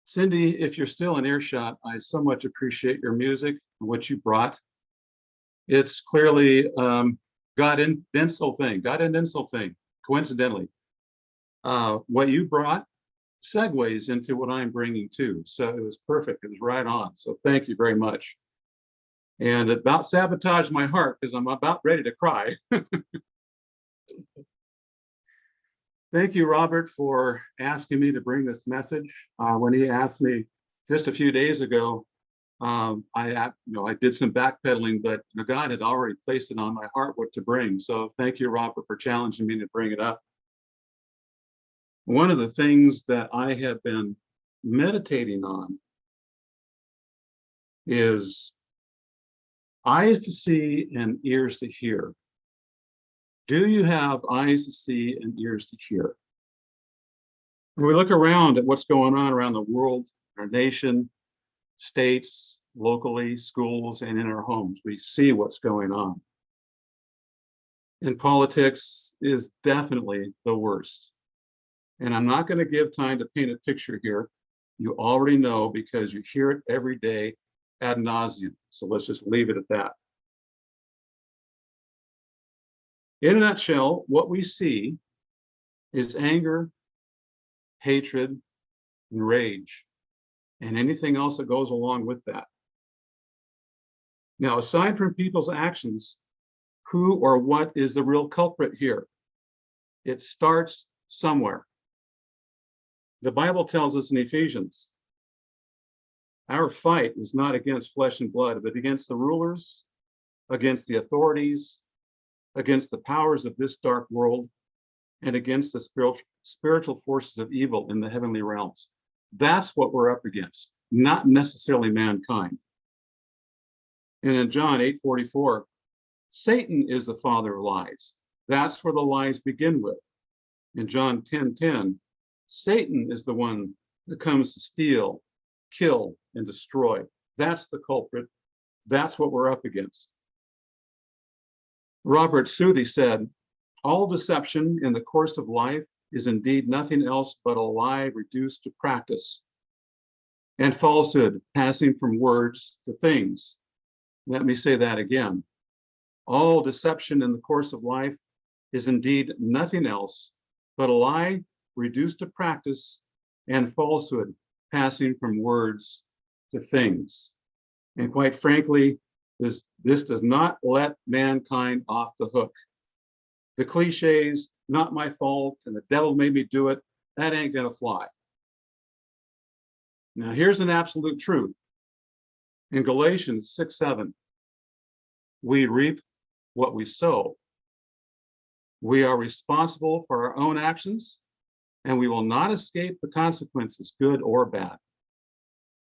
Cindy, if you're still in earshot, I so much appreciate your music and what you brought. It's clearly God incidental thing, coincidentally. What you brought segues into what I'm bringing too. So it was perfect. It was right on. So thank you very much. And it about sabotaged my heart because I'm about ready to cry. Thank you, Robert, for asking me to bring this message. When he asked me just a few days ago, I did some backpedaling, but God had already placed it on my heart what to bring. So thank you, Robert, for challenging me to bring it up. One of the things that I have been meditating on is eyes to see and ears to hear. Do you have eyes to see and ears to hear? When we look around at what's going on around the world, our nation, states, locally, schools, and in our homes, we see what's going on. And politics is definitely the worst. And I'm not going to give time to paint a picture here. You already know because you hear it every day ad nauseum. So let's just leave it at that. In a nutshell, what we see is anger, hatred, and rage, and anything else that goes along with that. Now, aside from people's actions, who or what is the real culprit here? It starts somewhere. The Bible tells us in Ephesians, our fight is not against flesh and blood, but against the rulers, against the authorities, against the powers of this dark world, and against the spiritual forces of evil in the heavenly realms. That's what we're up against, not necessarily mankind. And in John 8:44, Satan is the father of lies. That's where the lies begin with. In John 10:10, Satan is the one that comes to steal, kill, and destroy. That's the culprit. That's what we're up against. Robert Southey said, all deception in the course of life is indeed nothing else but a lie reduced to practice, and falsehood passing from words to things. Let me say that again. All deception in the course of life is indeed nothing else but a lie reduced to practice and falsehood passing from words to things. And quite frankly, this does not let mankind off the hook. The cliches, not my fault, and the devil made me do it, that ain't gonna fly. Now here's an absolute truth. In Galatians 6:7, we reap what we sow. We are responsible for our own actions, and we will not escape the consequences, good or bad.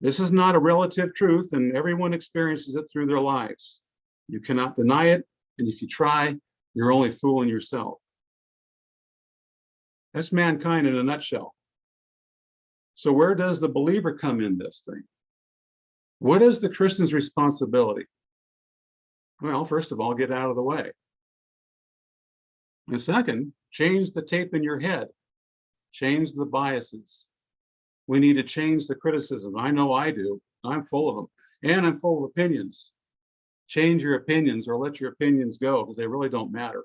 This is not a relative truth, and everyone experiences it through their lives. You cannot deny it, and if you try, you're only fooling yourself. That's mankind in a nutshell. So where does the believer come in this thing? What is the Christian's responsibility? Well, first of all, get out of the way. And second, change the tape in your head. Change the biases. We need to change the criticism. I know I do. I'm full of them. And I'm full of opinions. Change your opinions or let your opinions go because they really don't matter.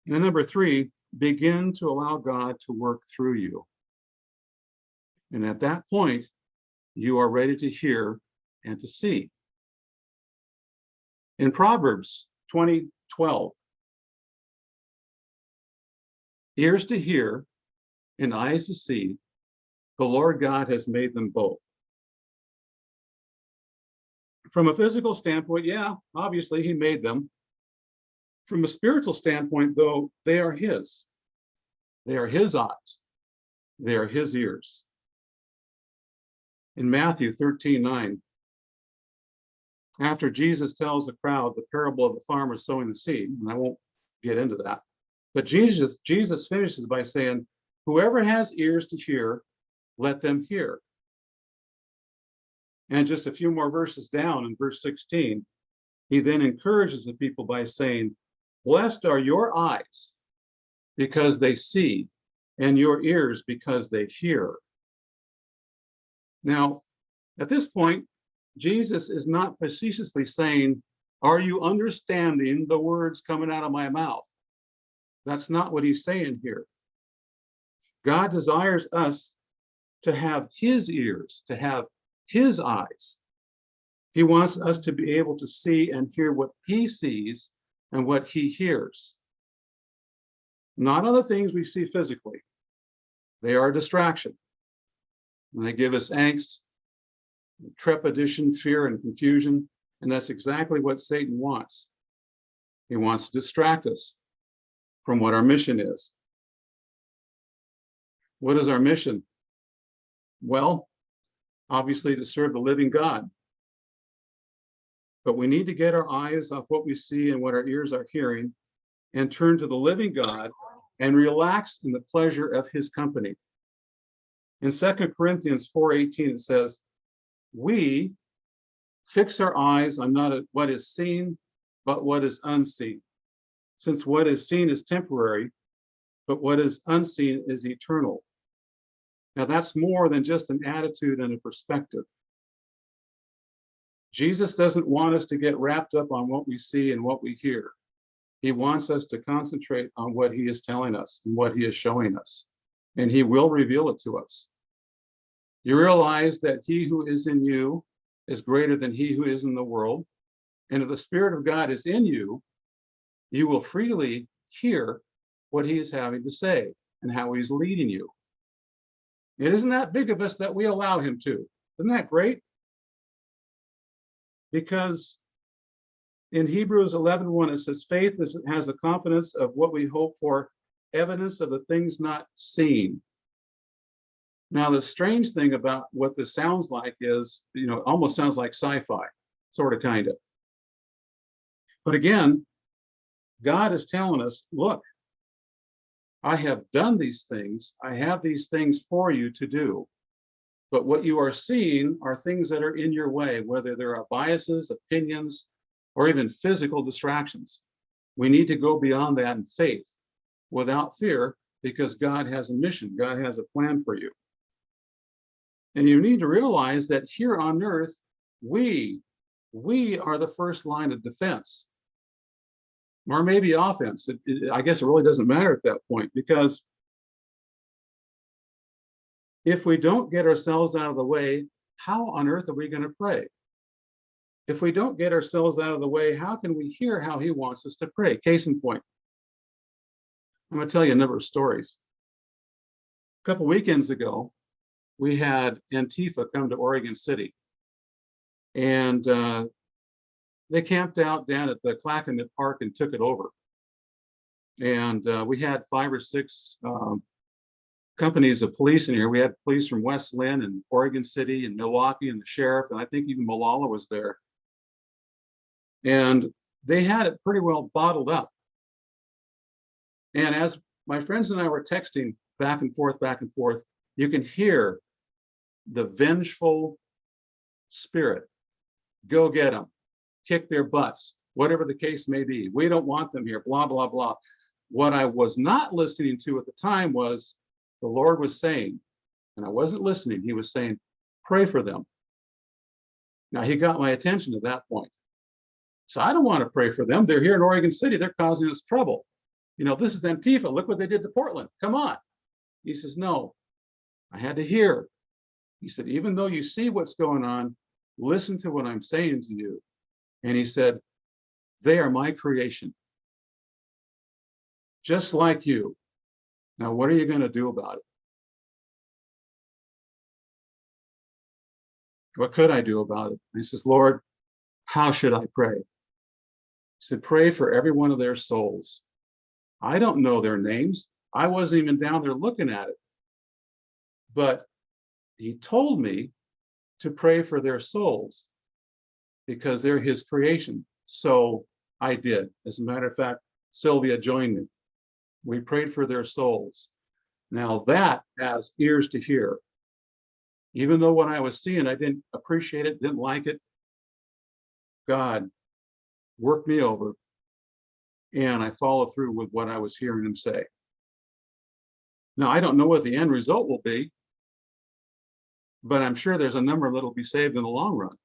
And number three, begin to allow God to work through you. And at that point, you are ready to hear and to see. In Proverbs 20:12, ears to hear and eyes to see, the Lord God has made them both. From a physical standpoint, yeah, obviously he made them. From a spiritual standpoint, though, they are his. They are his eyes. They are his ears. In Matthew 13:9, after Jesus tells the crowd the parable of the farmer sowing the seed, and I won't get into that, but Jesus finishes by saying, whoever has ears to hear, let them hear. And just a few more verses down in verse 16, he then encourages the people by saying, blessed are your eyes because they see, and your ears because they hear. Now, at this point, Jesus is not facetiously saying, "Are you understanding the words coming out of my mouth?" That's not what he's saying here. God desires us to have his ears, to have his eyes. He wants us to be able to see and hear what he sees and what he hears. Not other things we see physically. They are a distraction. And they give us angst, trepidation, fear, and confusion. And that's exactly what Satan wants. He wants to distract us from what our mission is. What is our mission? Well, obviously to serve the living God. But we need to get our eyes off what we see and what our ears are hearing and turn to the living God and relax in the pleasure of his company. In 2 Corinthians 4:18, it says, "We fix our eyes on not what is seen, but what is unseen. Since what is seen is temporary, but what is unseen is eternal." Now, that's more than just an attitude and a perspective. Jesus doesn't want us to get wrapped up on what we see and what we hear. He wants us to concentrate on what he is telling us and what he is showing us, and he will reveal it to us. You realize that he who is in you is greater than he who is in the world. And if the Spirit of God is in you, you will freely hear what he is having to say and how he's leading you. It isn't that big of us that we allow him to. Isn't that great? Because in Hebrews 11:1, it says, faith has the confidence of what we hope for, evidence of the things not seen. Now, the strange thing about what this sounds like is, it almost sounds like sci-fi, sort of, kind of. But again, God is telling us, look, I have done these things. I have these things for you to do. But what you are seeing are things that are in your way, whether there are biases, opinions, or even physical distractions. We need to go beyond that in faith, without fear, because God has a mission. God has a plan for you. And you need to realize that here on earth, we are the first line of defense, or maybe offense. I guess it really doesn't matter at that point, because if we don't get ourselves out of the way, how on earth are we going to pray? If we don't get ourselves out of the way, how can we hear how he wants us to pray? Case in point, I'm going to tell you a number of stories. A couple weekends ago, we had Antifa come to Oregon City, and they camped out down at the Clackamas Park and took it over. And we had 5 or 6 companies of police in here. We had police from West Linn and Oregon City and Milwaukee and the sheriff, and I think even Molalla was there. And they had it pretty well bottled up. And as my friends and I were texting back and forth, you can hear the vengeful spirit. Go get them, kick their butts, whatever the case may be. We don't want them here, blah, blah, blah. What I was not listening to at the time was the Lord was saying, and I wasn't listening, he was saying, pray for them. Now, he got my attention at that point. So I don't want to pray for them. They're here in Oregon City. They're causing us trouble. This is Antifa. Look what they did to Portland. Come on. He says, no, I had to hear. He said, even though you see what's going on, listen to what I'm saying to you. And he said, they are my creation, just like you. Now, what are you going to do about it? What could I do about it? He says, Lord, how should I pray? He said, pray for every one of their souls. I don't know their names. I wasn't even down there looking at it. But he told me to pray for their souls because they're his creation. So I did. As a matter of fact, Sylvia joined me. We prayed for their souls. Now that has ears to hear. Even though what I was seeing, I didn't appreciate it, didn't like it, God worked me over, and I followed through with what I was hearing him say. Now, I don't know what the end result will be, but I'm sure there's a number that'll be saved in the long run.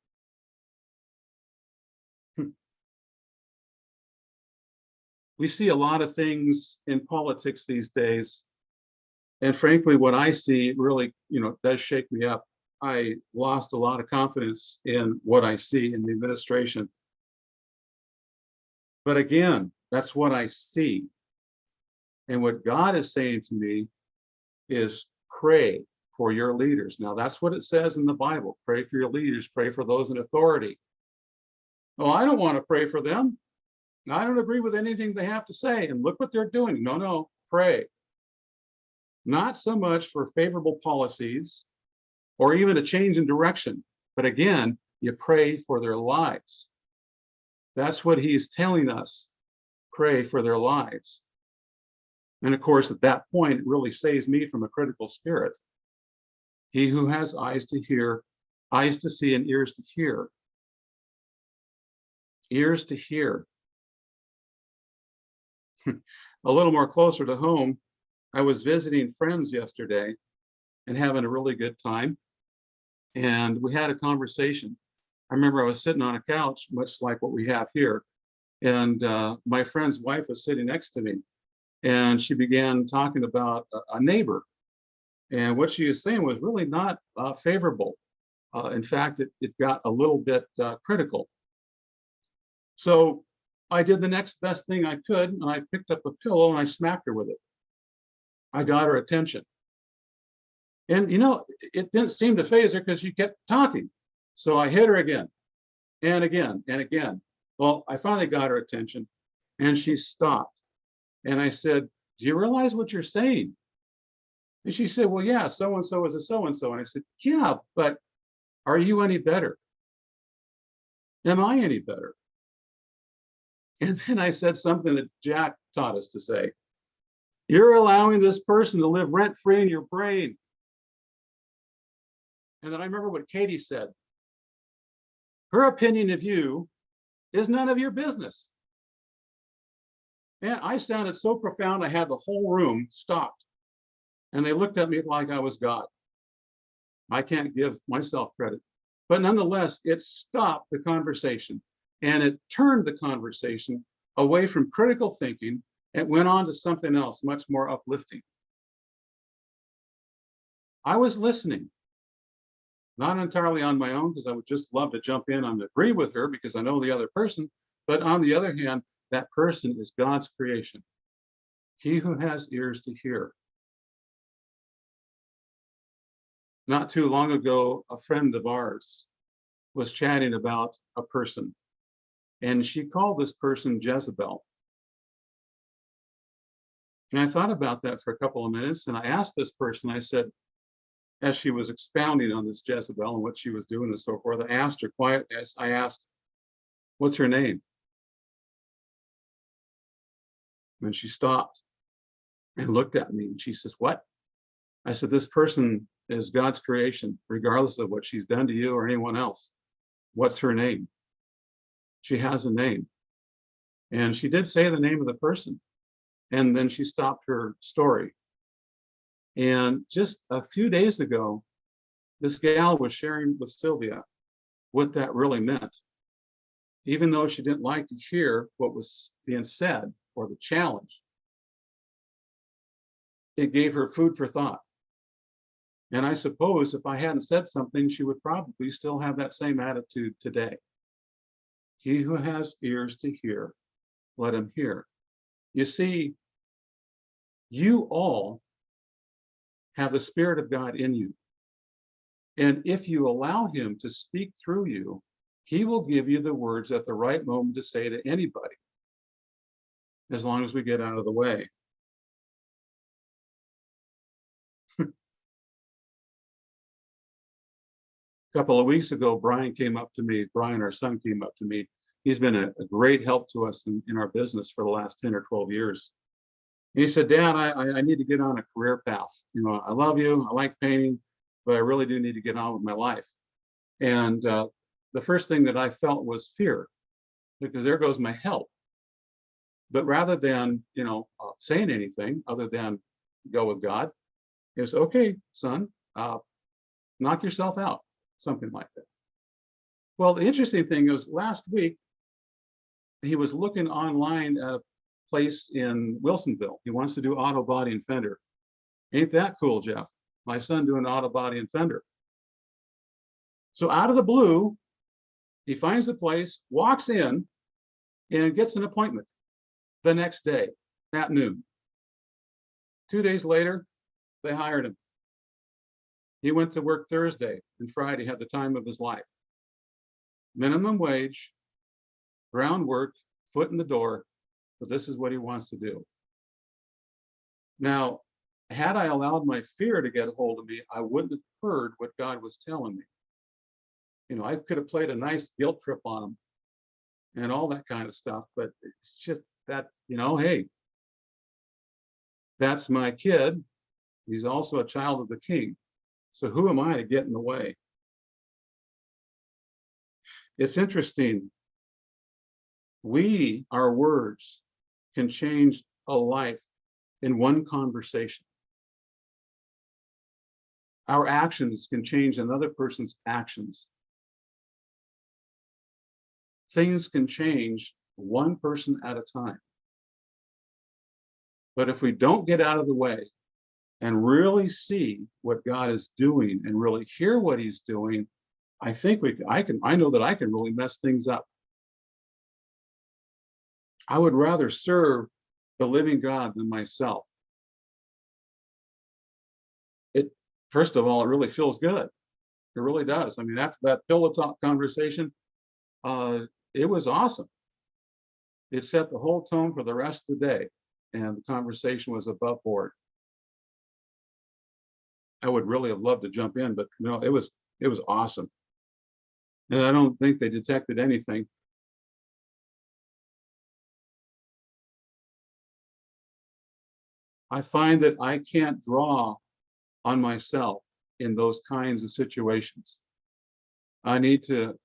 We see a lot of things in politics these days, and frankly, what I see really, does shake me up. I lost a lot of confidence in what I see in the administration. But again, that's what I see. And what God is saying to me is pray for your leaders. Now, that's what it says in the Bible. Pray for your leaders, pray for those in authority. Oh, I don't want to pray for them. I don't agree with anything they have to say. And look what they're doing. No, pray. Not so much for favorable policies or even a change in direction, but again, you pray for their lives. That's what he's telling us. Pray for their lives. And of course, at that point, it really saves me from a critical spirit. He who has eyes to hear, eyes to see, and ears to hear. Ears to hear. A little more closer to home, I was visiting friends yesterday and having a really good time. And we had a conversation. I remember I was sitting on a couch, much like what we have here. And my friend's wife was sitting next to me. And she began talking about a neighbor. And what she was saying was really not favorable. In fact, it got a little bit critical. So I did the next best thing I could, and I picked up a pillow and I smacked her with it. I got her attention. And it didn't seem to faze her because she kept talking. So I hit her again and again and again. Well, I finally got her attention and she stopped. And I said, do you realize what you're saying? And she said, well, yeah, so-and-so is a so-and-so. And I said, yeah, but are you any better? Am I any better? And then I said something that Jack taught us to say. You're allowing this person to live rent-free in your brain. And then I remember what Katie said. Her opinion of you is none of your business. And I sounded so profound, I had the whole room stopped. And they looked at me like I was God. I can't give myself credit. But nonetheless, it stopped the conversation. And it turned the conversation away from critical thinking and went on to something else much more uplifting. I was listening, not entirely on my own, because I would just love to jump in and agree with her because I know the other person. But on the other hand, that person is God's creation. He who has ears to hear. Not too long ago, a friend of ours was chatting about a person, and she called this person Jezebel. And I thought about that for a couple of minutes, and I asked this person, I said, as she was expounding on this Jezebel and what she was doing and so forth, I asked her quietly, I asked, what's her name? And she stopped and looked at me and she says, what? I said, this person is God's creation, regardless of what she's done to you or anyone else. What's her name? She has a name. And she did say the name of the person. And then she stopped her story. And just a few days ago, this gal was sharing with Sylvia what that really meant. Even though she didn't like to hear what was being said or the challenge, it gave her food for thought. And I suppose if I hadn't said something, she would probably still have that same attitude today. He who has ears to hear, let him hear. You see, you all have the Spirit of God in you. And if you allow him to speak through you, he will give you the words at the right moment to say to anybody, as long as we get out of the way. A couple of weeks ago, Brian, our son, came up to me. He's been a great help to us in our business for the last 10 or 12 years. And he said, Dad, I need to get on a career path. I love you, I like painting, but I really do need to get on with my life. And the first thing that I felt was fear, because there goes my help. But rather than, saying anything other than go with God, it was, okay, son, knock yourself out, something like that. Well, the interesting thing is last week, he was looking online at a place in Wilsonville. He wants to do auto body and fender. Ain't that cool, Jeff? My son doing auto body and fender. So out of the blue, he finds the place, walks in, and gets an appointment the next day at noon. 2 days later, they hired him. He went to work Thursday and Friday, had the time of his life. Minimum wage, groundwork, foot in the door, but this is what he wants to do. Now, had I allowed my fear to get a hold of me, I wouldn't have heard what God was telling me. You know, I could have played a nice guilt trip on him and all that kind of stuff, but it's just that, you know, hey, that's my kid. He's also a child of the King. So who am I to get in the way? It's interesting. Our words can change a life in one conversation. Our actions can change another person's actions. Things can change one person at a time. But if we don't get out of the way and really see what God is doing and really hear what he's doing, I know that I can really mess things up. I would rather serve the living God than myself. First of all, it really feels good. It really does. I mean, after that pillow talk conversation, it was awesome. It set the whole tone for the rest of the day, and the conversation was above board. I would really have loved to jump in, but no, it was awesome. And I don't think they detected anything. I find that I can't draw on myself in those kinds of situations. I need to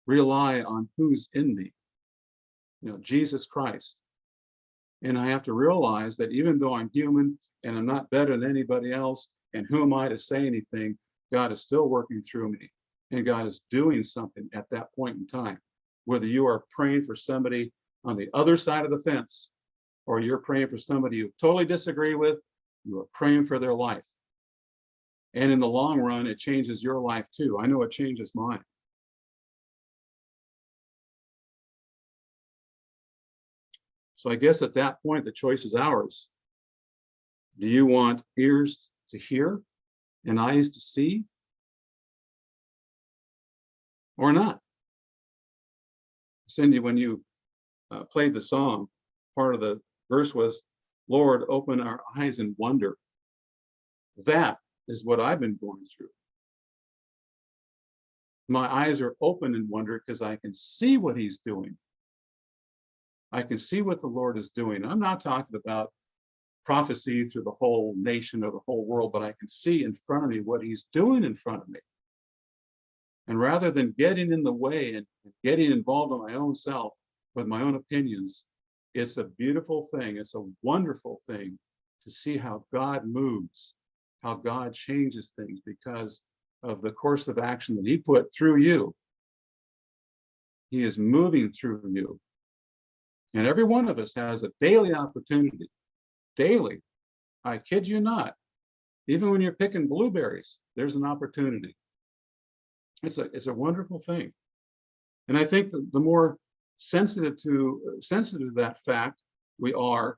rely on who's in me, you know, Jesus Christ. And I have to realize that even though I'm human and I'm not better than anybody else, and who am I to say anything, God is still working through me, and God is doing something at that point in time. Whether you are praying for somebody on the other side of the fence, or you're praying for somebody you totally disagree with, you are praying for their life. And in the long run, it changes your life too. I know it changes mine. So I guess at that point, the choice is ours. Do you want ears to hear and eyes to see, or not? Cindy, when you played the song, part of the verse was, Lord, open our eyes in wonder. That is what I've been going through. My eyes are open in wonder because I can see what he's doing. I can see what the Lord is doing. I'm not talking about prophecy through the whole nation or the whole world, but I can see in front of me what he's doing in front of me. And rather than getting in the way and getting involved in my own self with my own opinions, it's a beautiful thing. It's a wonderful thing to see how God moves, how God changes things because of the course of action that he put through you. He is moving through you. And every one of us has a daily opportunity. Daily. I kid you not. Even when you're picking blueberries, there's an opportunity. It's a wonderful thing. And I think the more sensitive to that fact we are,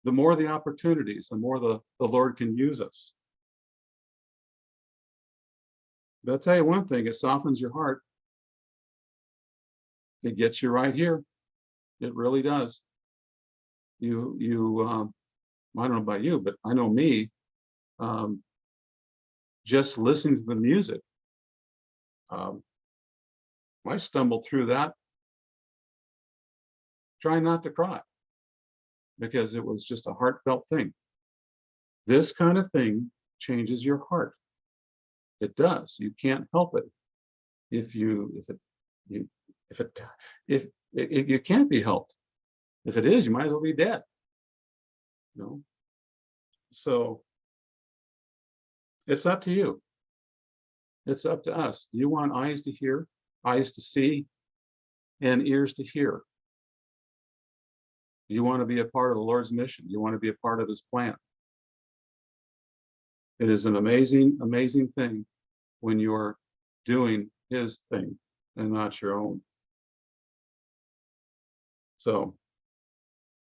the more the opportunities, the more the Lord can use us. But I'll tell you one thing, it softens your heart. It gets you right here. It really does. I don't know about you, but I know me, just listening to the music, I stumbled through that, trying not to cry, because it was just a heartfelt thing. This kind of thing changes your heart. It does. You can't help it. If you can't be helped. If it is, you might as well be dead. You know. So it's up to you. It's up to us. Do you want eyes to hear, eyes to see, and ears to hear? Do you want to be a part of the Lord's mission? Do you want to be a part of his plan? It is an amazing, amazing thing when you're doing his thing and not your own. So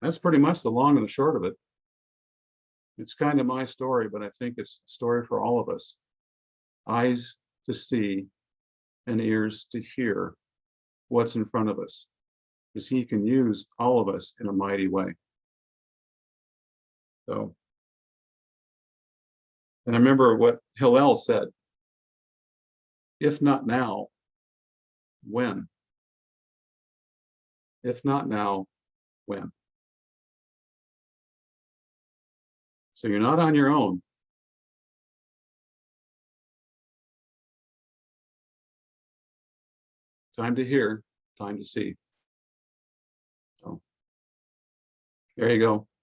that's pretty much the long and the short of it. It's kind of my story, but I think it's a story for all of us. Eyes to see and ears to hear what's in front of us, because he can use all of us in a mighty way. So, and I remember what Hillel said, if not now, when? If not now, when? So you're not on your own. Time to hear, time to see. So there you go.